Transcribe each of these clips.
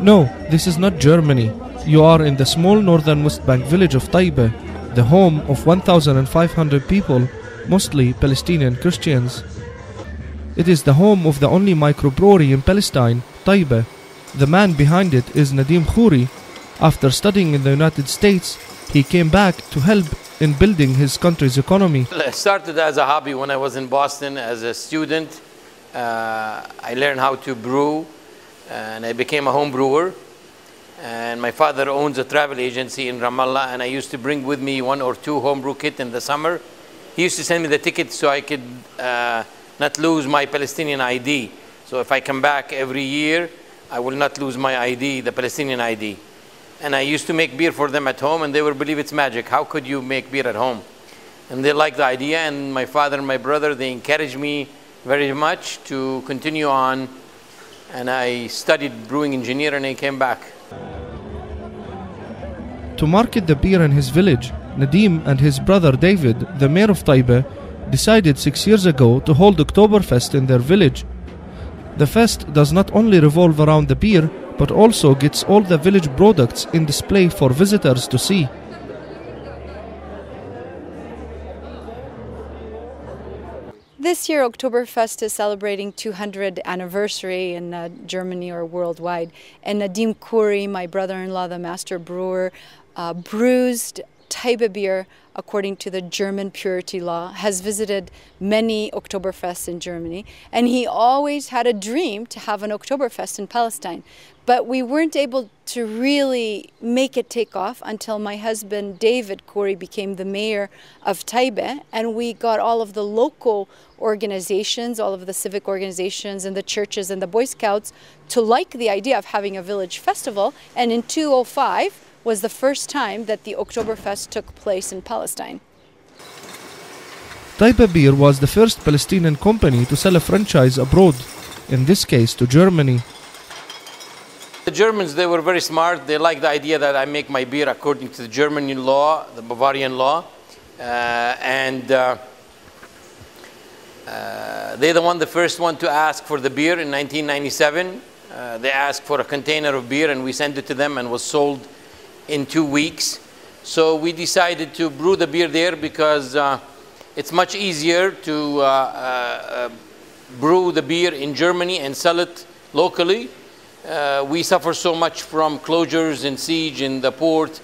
No, this is not Germany. You are in the small northern West Bank village of Taybeh, the home of 1,500 people, mostly Palestinian Christians. It is the home of the only microbrewery in Palestine, Taybeh. The man behind it is Nadim Khouri. After studying in the United States, he came back to help in building his country's economy. It started as a hobby when I was in Boston as a student. I learned how to brew and I became a home brewer. And my father owns a travel agency in Ramallah, and I used to bring with me 1 or 2 homebrew kits in the summer. He used to send me the tickets so I could not lose my Palestinian ID. So if I come back every year, I will not lose my ID, the Palestinian ID. And I used to make beer for them at home, and they would believe it's magic. How could you make beer at home? And they liked the idea, and my father and my brother, they encouraged me very much to continue on. And I studied brewing engineer, and I came back. To market the beer in his village, Nadim and his brother David, the mayor of Taybeh, decided 6 years ago to hold Oktoberfest in their village. The fest does not only revolve around the beer, but also gets all the village products in display for visitors to see. This year, Oktoberfest is celebrating 200th anniversary in Germany or worldwide. And Nadim Khouri, my brother-in-law, the master brewer, brews Taybeh beer according to the German purity law, has visited many Oktoberfests in Germany, and he always had a dream to have an Oktoberfest in Palestine. But we weren't able to really make it take off until my husband David Khouri became the mayor of Taybeh, and we got all of the local organizations, all of the civic organizations and the churches and the Boy Scouts to like the idea of having a village festival. And in 2005 was the first time that the Oktoberfest took place in Palestine. Taybeh Beer was the first Palestinian company to sell a franchise abroad, in this case to Germany. The Germans, they were very smart. They liked the idea that I make my beer according to the German law, the Bavarian law. They're the first one to ask for the beer in 1997. They asked for a container of beer, and we sent it to them, and was sold in 2 weeks. So we decided to brew the beer there because it's much easier to brew the beer in Germany and sell it locally. We suffer so much from closures and siege in the port.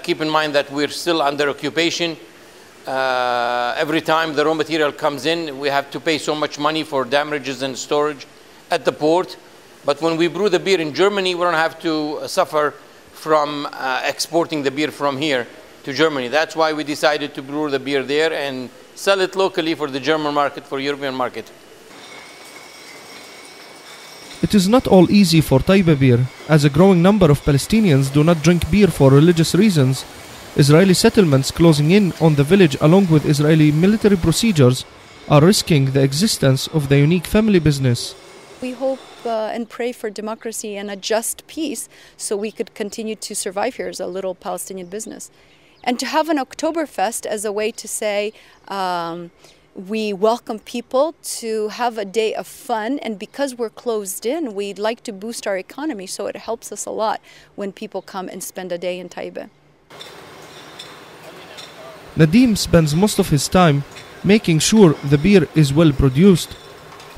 Keep in mind that we're still under occupation. Every time the raw material comes in, we have to pay so much money for damages and storage at the port. But when we brew the beer in Germany, we don't have to suffer from exporting the beer from here to Germany. That's why we decided to brew the beer there and sell it locally for the German market, for European market. It is not all easy for Taybeh beer, as a growing number of Palestinians do not drink beer for religious reasons. Israeli settlements closing in on the village along with Israeli military procedures are risking the existence of the unique family business. We hope and pray for democracy and a just peace so we could continue to survive here as a little Palestinian business. And to have an Oktoberfest as a way to say we welcome people to have a day of fun, and because we're closed in, we'd like to boost our economy, so it helps us a lot when people come and spend a day in Taybeh. Nadim spends most of his time making sure the beer is well produced.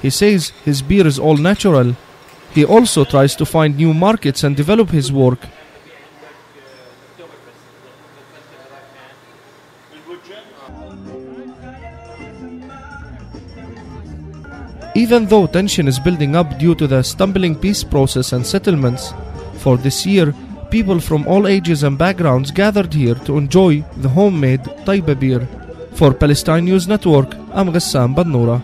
He says his beer is all natural. He also tries to find new markets and develop his work. Even though tension is building up due to the stumbling peace process and settlements, for this year, people from all ages and backgrounds gathered here to enjoy the homemade Taybeh beer. For Palestine News Network, I'm Ghassan, Bannoura.